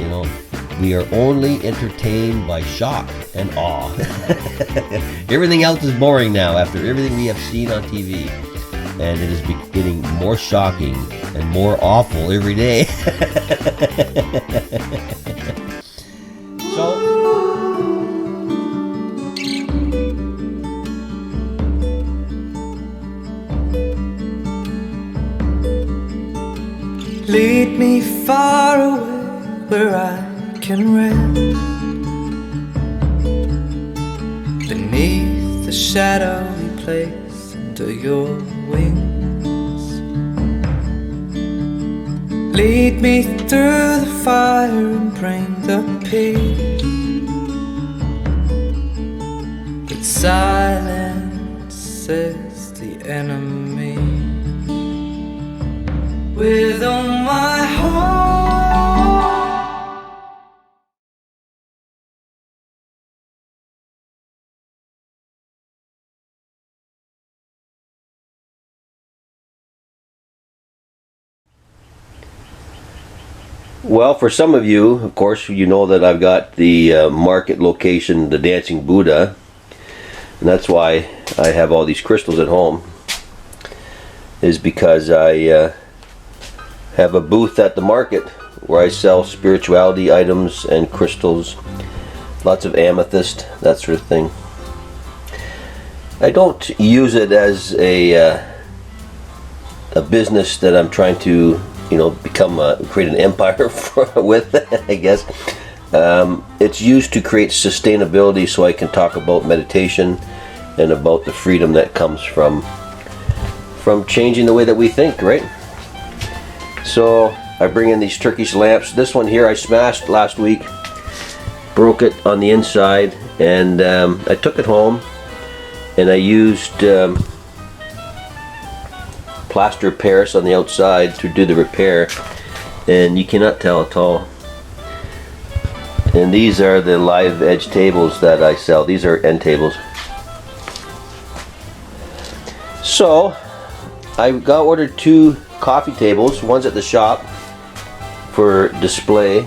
You know, we are only entertained by shock and awe. Everything else is boring now after everything we have seen on TV. And it is getting more shocking and more awful every day. So, lead me far away where I can rest beneath the shadowy place under your wings. Lead me through the fire and bring the peace that silences the enemy. With all my heart. well, for some of you, of course, you know that I've got the market location, the Dancing Buddha, and that's why I have all these crystals at home, is because I have a booth at the market where I sell spirituality items and crystals, lots of amethyst, that sort of thing. I don't use it as a business that I'm trying to, you know, create an empire with, I guess. It's used to create sustainability so I can talk about meditation and about the freedom that comes from changing the way that we think, right? So I bring in these Turkish lamps. This one here I smashed last week, broke it on the inside, and I took it home and I used plaster of Paris on the outside to do the repair, and you cannot tell at all. And these are the live edge tables that I sell. These are end tables. So I got ordered 2 coffee tables. One's at the shop for display.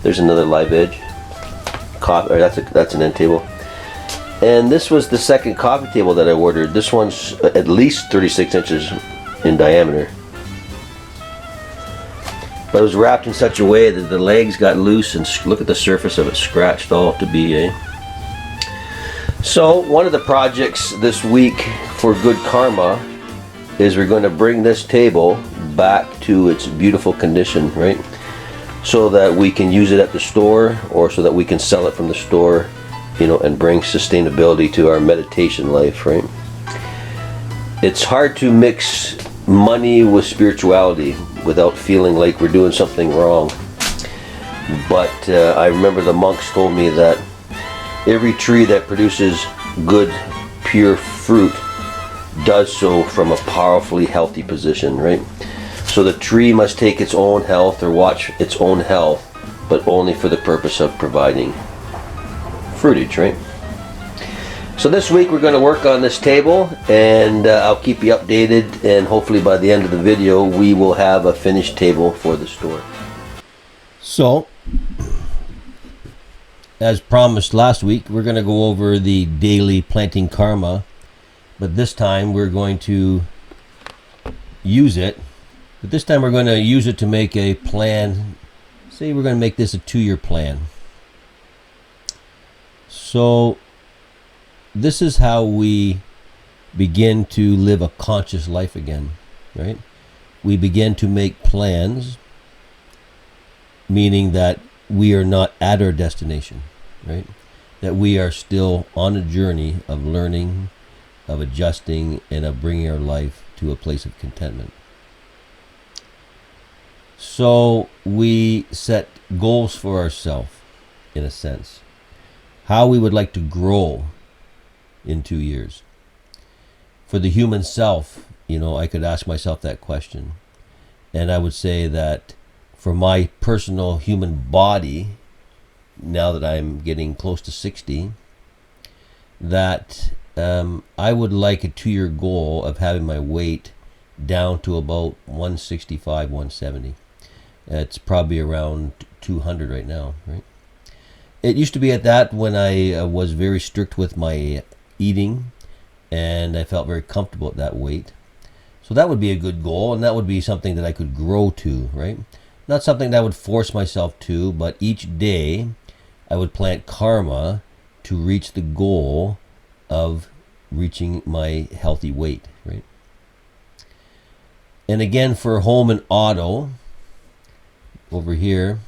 There's another live edge. That's an end table. And this was the second coffee table that I ordered. This one's at least 36 inches in diameter. But it was wrapped in such a way that the legs got loose, and look at the surface of it, scratched all to be, eh? So one of the projects this week for good karma is we're going to bring this table back to its beautiful condition, right? So that we can use it at the store, or so that we can sell it from the store, you know, and bring sustainability to our meditation life, right? It's hard to mix money with spirituality without feeling like we're doing something wrong. But I remember the monks told me that every tree that produces good, pure fruit does so from a powerfully healthy position, right? So the tree must take its own health, or watch its own health, but only for the purpose of providing fruitage, right? So this week we're going to work on this table, and I'll keep you updated, and hopefully by the end of the video we will have a finished table for the store. So, as promised last week, we're going to go over the daily planting karma, but this time we're going to use it. But this time we're going to use it to make a plan. Say we're going to make this a 2-year plan. So this is how we begin to live a conscious life again, right? We begin to make plans, meaning that we are not at our destination, right? That we are still on a journey of learning, of adjusting, and of bringing our life to a place of contentment. So we set goals for ourselves, in a sense. How we would like to grow in 2 years. For the human self, you know, I could ask myself that question. And I would say that for my personal human body, now that I'm getting close to 60, that I would like a 2-year goal of having my weight down to about 165, 170. It's probably around 200 right now, right? It used to be at that when I was very strict with my eating, and I felt very comfortable at that weight. So that would be a good goal, and that would be something that I could grow to, right? Not something that I would force myself to, but each day I would plant karma to reach the goal of reaching my healthy weight, right? And again, for home and auto, over here,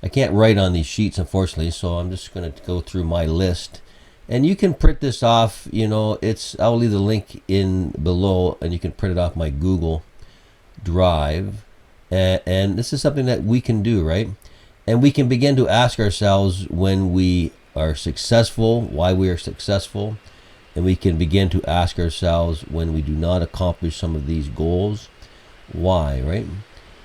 I can't write on these sheets, unfortunately, so I'm just going to go through my list. And you can print this off, I'll leave the link in below, and you can print it off my Google Drive. And this is something that we can do, right? And we can begin to ask ourselves when we are successful, why we are successful. And we can begin to ask ourselves when we do not accomplish some of these goals, why, right?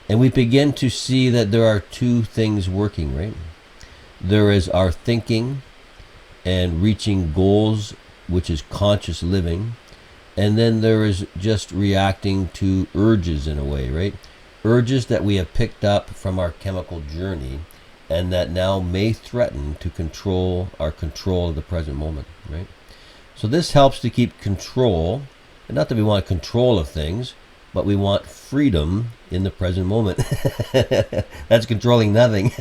And we begin to see that there are two things working, right? There is our thinking and reaching goals, which is conscious living. And then there is just reacting to urges in a way, right? Urges that we have picked up from our chemical journey and that now may threaten to control our control of the present moment, right? So this helps to keep control, and not that we want control of things, but we want freedom in the present moment. That's controlling nothing.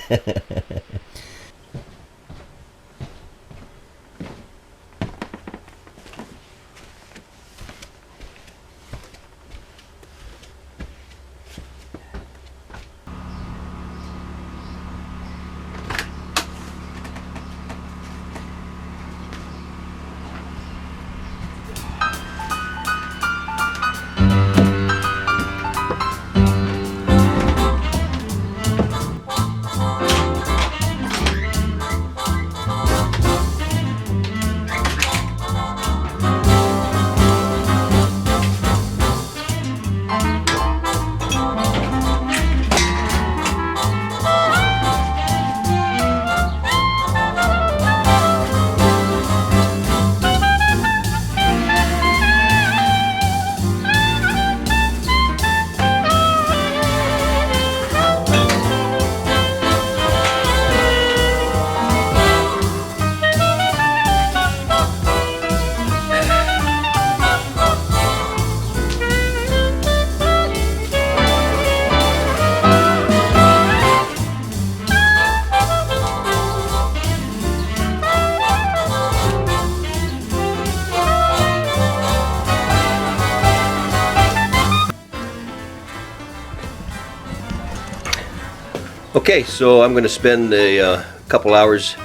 Okay, so I'm going to spend a couple hours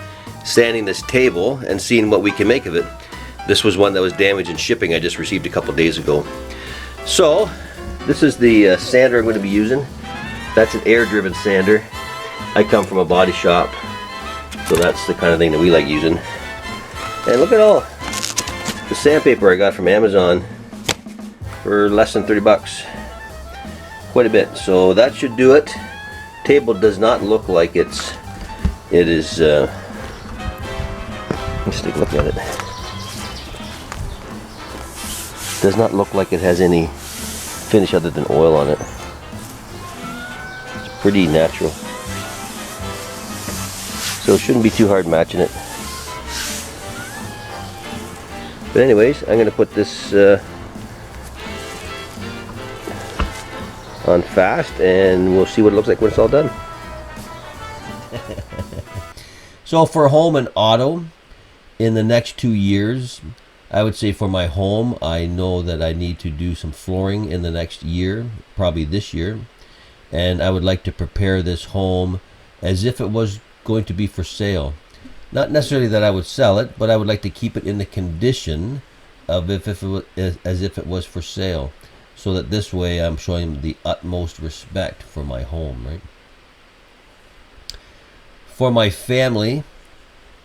sanding this table and seeing what we can make of it. This was one that was damaged in shipping I just received a couple days ago. So, this is the sander I'm going to be using. That's an air-driven sander. I come from a body shop, so that's the kind of thing that we like using. And look at all the sandpaper I got from Amazon for less than 30 bucks. Quite a bit. So that should do it. Table does not look like it is let's take a look at it. Does not look like it has any finish other than oil on it. It's pretty natural, so it shouldn't be too hard matching it. But anyways, I'm going to put this on fast, and we'll see what it looks like when it's all done. So for home and auto, in the next 2 years, I would say for my home, I know that I need to do some flooring in the next year, probably this year. And I would like to prepare this home as if it was going to be for sale. Not necessarily that I would sell it, but I would like to keep it in the condition of as if it was for sale. So that this way I'm showing the utmost respect for my home, right? For my family,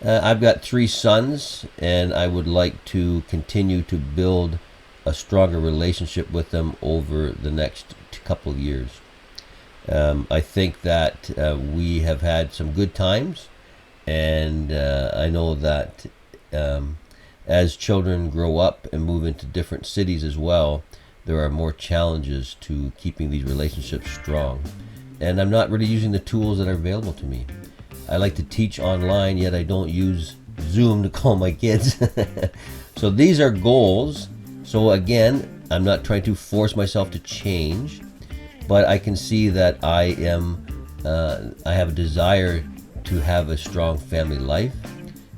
I've got 3 sons, and I would like to continue to build a stronger relationship with them over the next couple of years. I think that we have had some good times, and I know that as children grow up and move into different cities as well, there are more challenges to keeping these relationships strong. and I'm not really using the tools that are available to me. I like to teach online, yet I don't use Zoom to call my kids. So these are goals. So again, I'm not trying to force myself to change, but I can see that I have a desire to have a strong family life,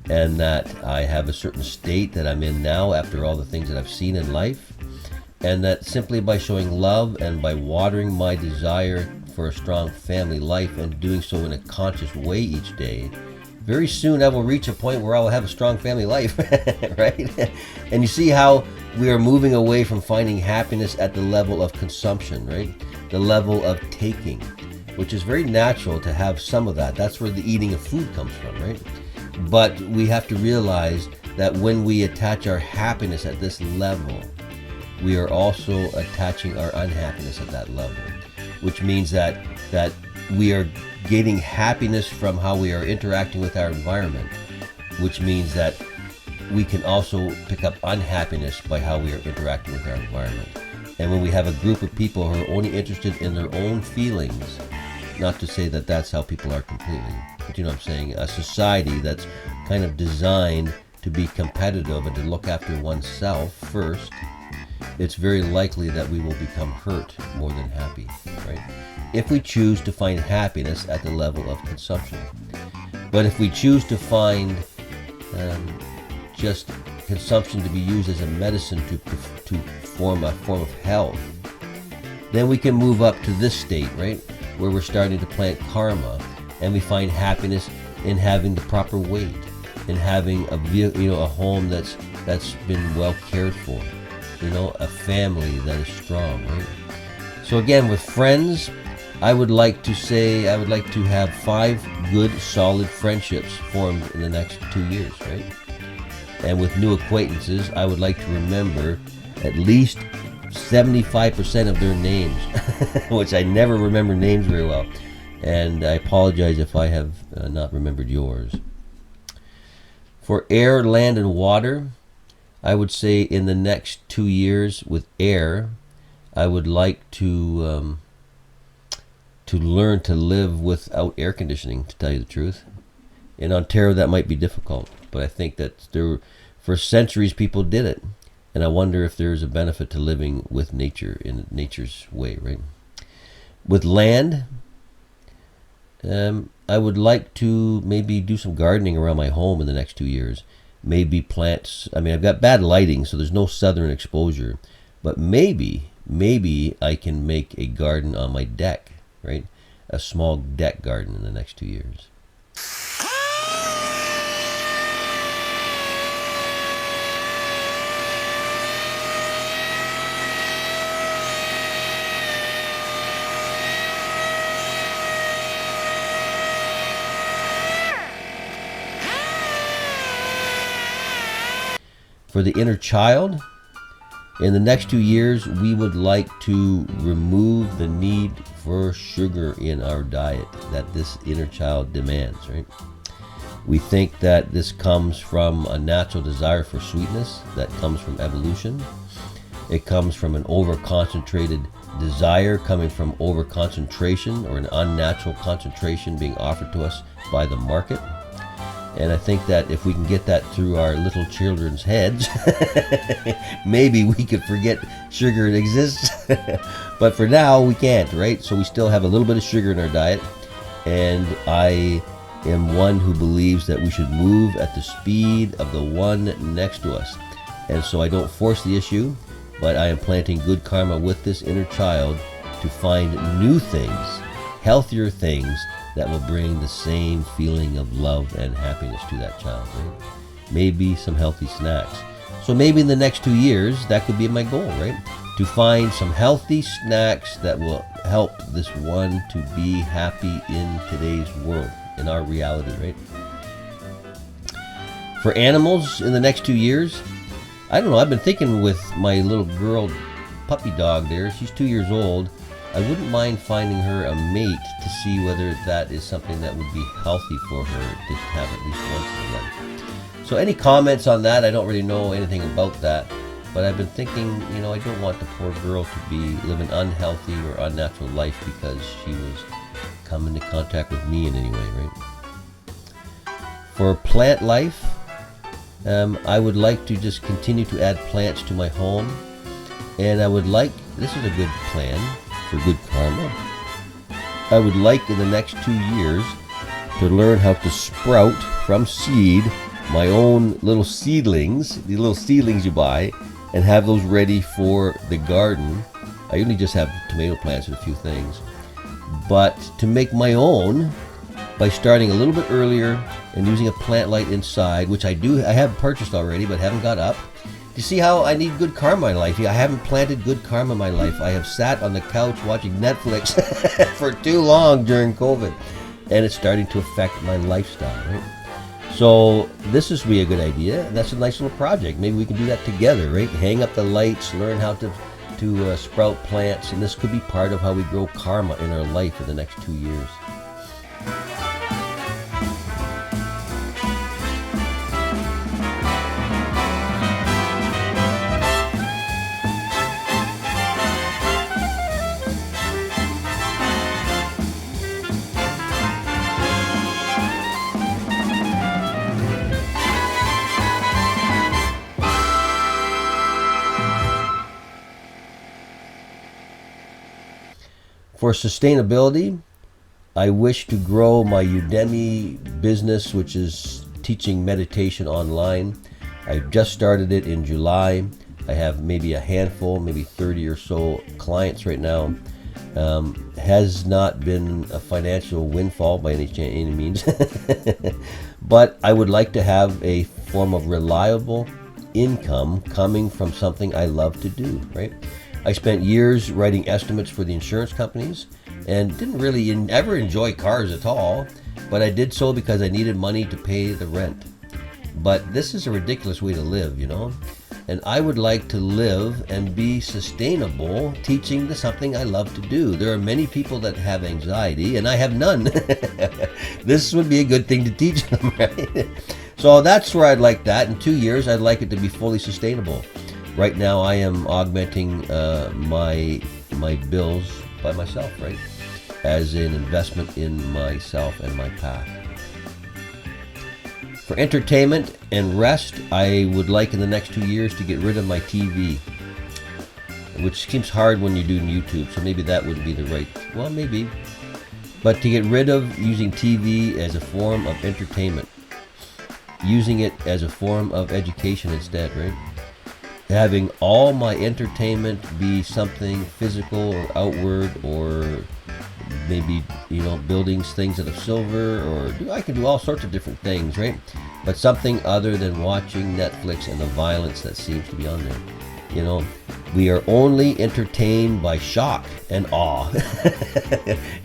and that I have a certain state that I'm in now after all the things that I've seen in life, and that simply by showing love and by watering my desire for a strong family life and doing so in a conscious way each day, very soon I will reach a point where I will have a strong family life, right? And you see how we are moving away from finding happiness at the level of consumption, right? The level of taking, which is very natural to have some of that. That's where the eating of food comes from, right? But we have to realize that when we attach our happiness at this level, we are also attaching our unhappiness at that level, which means that we are getting happiness from how we are interacting with our environment, which means that we can also pick up unhappiness by how we are interacting with our environment. And when we have a group of people who are only interested in their own feelings, not to say that that's how people are completely, but you know what I'm saying, a society that's kind of designed to be competitive and to look after oneself first, it's very likely that we will become hurt more than happy, right? If we choose to find happiness at the level of consumption. But if we choose to find just consumption to be used as a medicine to form a form of health, then we can move up to this state, right? Where we're starting to plant karma, and we find happiness in having the proper weight, in having a home that's been well cared for, a family that is strong, right? So again, with friends, I would like to have 5 good, solid friendships formed in the next 2 years, right? And with new acquaintances, I would like to remember at least 75% of their names, which I never remember names very well. And I apologize if I have not remembered yours. For air, land, and water, I would say in the next 2 years with air, I would like to learn to live without air conditioning, to tell you the truth. In Ontario, that might be difficult, but I think that for centuries people did it. And I wonder if there's a benefit to living with nature in nature's way, right? With land, I would like to maybe do some gardening around my home in the next 2 years. Maybe plants. I've got bad lighting, so there's no southern exposure. But maybe I can make a garden on my deck, right? A small deck garden in the next 2 years. For the inner child, in the next 2 years, we would like to remove the need for sugar in our diet that this inner child demands, right? We think that this comes from a natural desire for sweetness that comes from evolution. It comes from an over-concentrated desire coming from over-concentration or an unnatural concentration being offered to us by the market. And I think that if we can get that through our little children's heads, maybe we could forget sugar exists. But for now, we can't, right? So we still have a little bit of sugar in our diet. And I am one who believes that we should move at the speed of the one next to us. And so I don't force the issue, but I am planting good karma with this inner child to find new things, healthier things, that will bring the same feeling of love and happiness to that child, right? Maybe some healthy snacks. So maybe in the next 2 years, that could be my goal, right? To find some healthy snacks that will help this one to be happy in today's world, in our reality, right? For animals in the next 2 years, I don't know, I've been thinking with my little girl puppy dog there, she's 2 years old, I wouldn't mind finding her a mate to see whether that is something that would be healthy for her to have at least once in her life. So any comments on that? I don't really know anything about that, but I've been thinking, I don't want the poor girl to live an unhealthy or unnatural life because she was come into contact with me in any way, right? For plant life, I would like to just continue to add plants to my home, and I would like, this is a good plan for good karma, I would like in the next 2 years to learn how to sprout from seed my own little seedlings, the little seedlings you buy, and have those ready for the garden. I usually just have tomato plants and a few things, but to make my own by starting a little bit earlier and using a plant light inside, which I have purchased already but haven't got up. You see how I need good karma in life? I haven't planted good karma in my life. I have sat on the couch watching Netflix for too long during COVID, and it's starting to affect my lifestyle, right? So this is be a good idea. That's a nice little project. Maybe we can do that together, right? Hang up the lights, learn how to sprout plants, and this could be part of how we grow karma in our life for the next 2 years. For sustainability, I wish to grow my Udemy business, which is teaching meditation online. I just started it in July. I have maybe a handful, maybe 30 or so clients right now. Has not been a financial windfall by any means, but I would like to have a form of reliable income coming from something I love to do, right? I spent years writing estimates for the insurance companies and didn't really ever enjoy cars at all, but I did so because I needed money to pay the rent. But this is a ridiculous way to live, you know? And I would like to live and be sustainable teaching something I love to do. There are many people that have anxiety, and I have none. This would be a good thing to teach them, right? So that's where I'd like that. In 2 years, I'd like it to be fully sustainable. Right now, I am augmenting my bills by myself, right? As an investment in myself and my path. For entertainment and rest, I would like in the next 2 years to get rid of my TV, which seems hard when you're doing YouTube, so maybe that wouldn't be the right, well, maybe. But to get rid of using TV as a form of entertainment, using it as a form of education instead, right? Having all my entertainment be something physical or outward, or maybe, you know, buildings, things out of silver, or I can do all sorts of different things, right? But something other than watching Netflix and the violence that seems to be on there. You know, we are only entertained by shock and awe.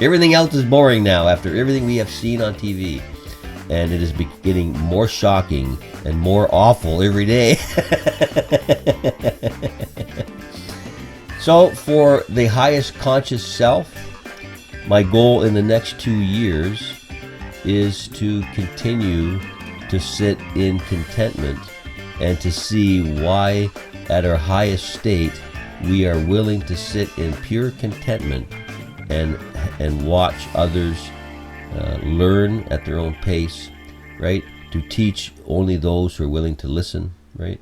Everything else is boring now after everything we have seen on TV. And it is getting more shocking and more awful every day. So for the highest conscious self, my goal in the next 2 years is to continue to sit in contentment and to see why at our highest state we are willing to sit in pure contentment and watch others learn at their own pace, right? To teach only those who are willing to listen, right?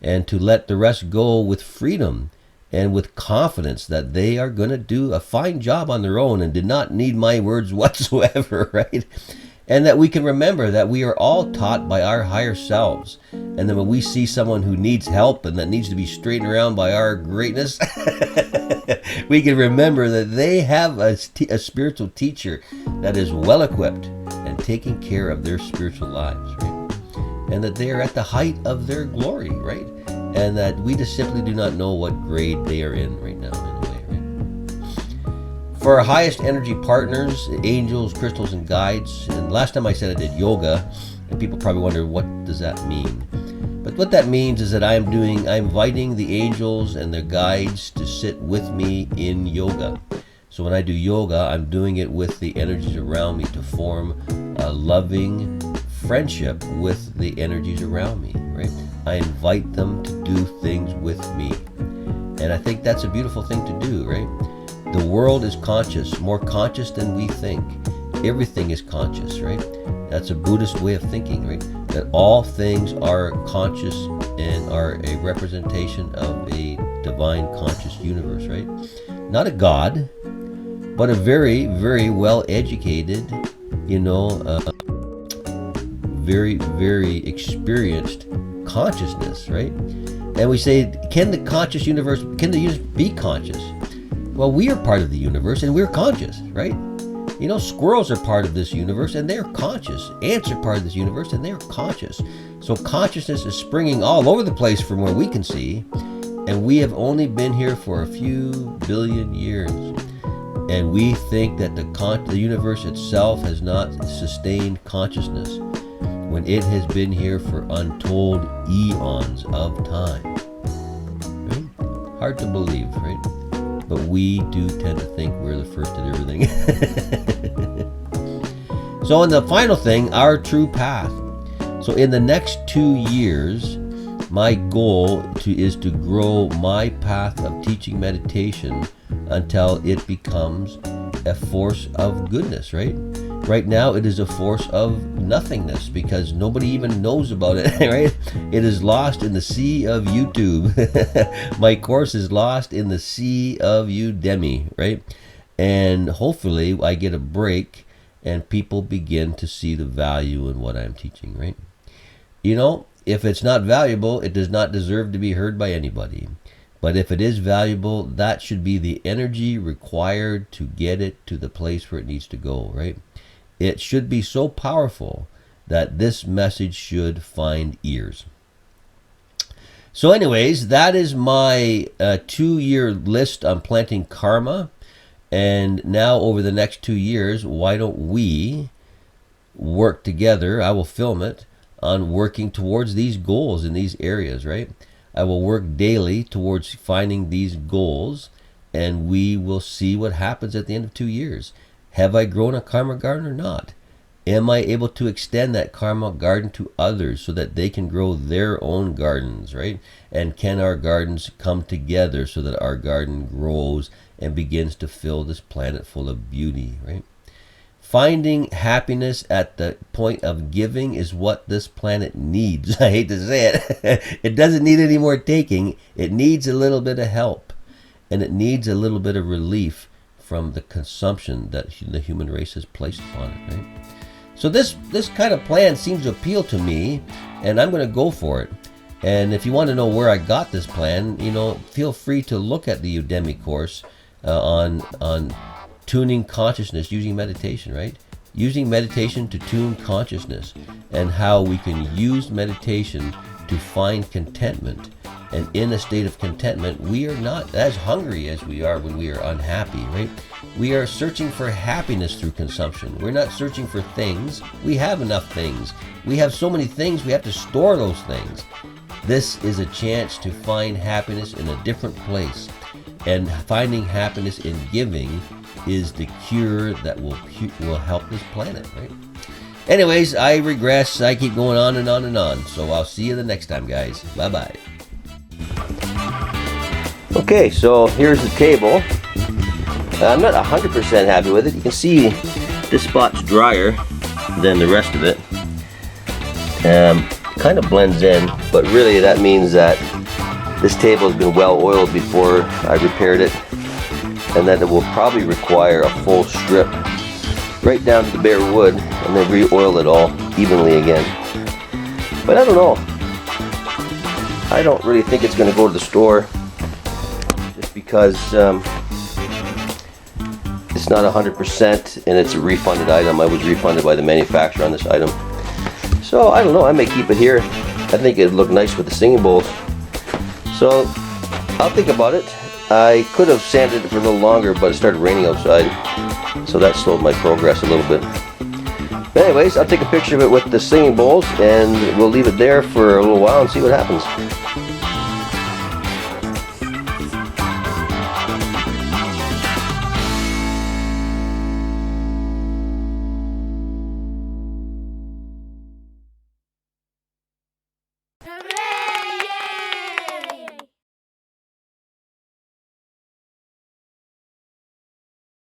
And to let the rest go with freedom and with confidence that they are going to do a fine job on their own and did not need my words whatsoever, right? And that we can remember that we are all taught by our higher selves. And then when we see someone who needs help and that needs to be straightened around by our greatness, we can remember that they have a spiritual teacher that is well equipped and taking care of their spiritual lives, right? And that they are at the height of their glory, right? And that we just simply do not know what grade they are in right now, in a way, right? For our highest energy partners, angels, crystals, and guides, and last time I said I did yoga, and people probably wonder, what does that mean? But what that means is that I'm inviting the angels and their guides to sit with me in yoga. So when I do yoga, I'm doing it with the energies around me to form a loving friendship with the energies around me, right? I invite them to do things with me. And I think that's a beautiful thing to do, right? The world is conscious, more conscious than we think. Everything is conscious, right? That's a Buddhist way of thinking, right? That all things are conscious and are a representation of a divine conscious universe, right? Not a God, but a very, very well educated, very, very experienced consciousness, right? And we say, can the universe be conscious? Well, we are part of the universe and we're conscious, right? Squirrels are part of this universe and they're conscious. Ants are part of this universe and they're conscious. So consciousness is springing all over the place from where we can see, and we have only been here for a few billion years. And we think that the universe itself has not sustained consciousness when it has been here for untold eons of time. Right? Hard to believe, right? But we do tend to think we're the first at everything. So in the final thing, our true path. So in the next 2 years, my goal is to grow my path of teaching meditation until it becomes a force of goodness, right? Right now it is a force of nothingness because nobody even knows about it, right? It is lost in the sea of YouTube. My course is lost in the sea of Udemy, right? And hopefully I get a break and people begin to see the value in what I'm teaching, right? If it's not valuable, it does not deserve to be heard by anybody. But if it is valuable, that should be the energy required to get it to the place where it needs to go, right? It should be so powerful that this message should find ears. So anyways, that is my 2-year list on planting karma. And now over the next 2 years, why don't we work together? I will film it on working towards these goals in these areas, right? I will work daily towards finding these goals, and we will see what happens at the end of 2 years. Have I grown a karma garden or not? Am I able to extend that karma garden to others so that they can grow their own gardens, right? And can our gardens come together so that our garden grows and begins to fill this planet full of beauty, right? Finding happiness at the point of giving is what this planet needs. I hate to say it. It doesn't need any more taking. It needs a little bit of help. And it needs a little bit of relief from the consumption that the human race has placed upon it, right? So this kind of plan seems to appeal to me, and I'm going to go for it. And if you want to know where I got this plan, feel free to look at the Udemy course on tuning consciousness using meditation, right? Using meditation to tune consciousness, and how we can use meditation to find contentment. And in a state of contentment, we are not as hungry as we are when we are unhappy, right? We are searching for happiness through consumption. We're not searching for things. We have enough things. We have so many things, we have to store those things. This is a chance to find happiness in a different place. And finding happiness in giving is the cure that will help this planet, right? Anyways, I regress. I keep going on and on and on. So I'll see you the next time, guys. Bye-bye. Okay, so here's the table. I'm not 100% happy with it. You can see this spot's drier than the rest of it. Kind of blends in, but really that means that this table has been well oiled before I repaired it, and that it will probably require a full strip right down to the bare wood, and then re-oil it all evenly again. But I don't know. I don't really think it's going to go to the store, just because it's not 100% and it's a refunded item. I was refunded by the manufacturer on this item. So I don't know, I may keep it here. I think it'd look nice with the singing bowls. So I'll think about it. I could have sanded it for a little longer, but it started raining outside, so that slowed my progress a little bit. But anyways, I'll take a picture of it with the singing bowls, and we'll leave it there for a little while and see what happens.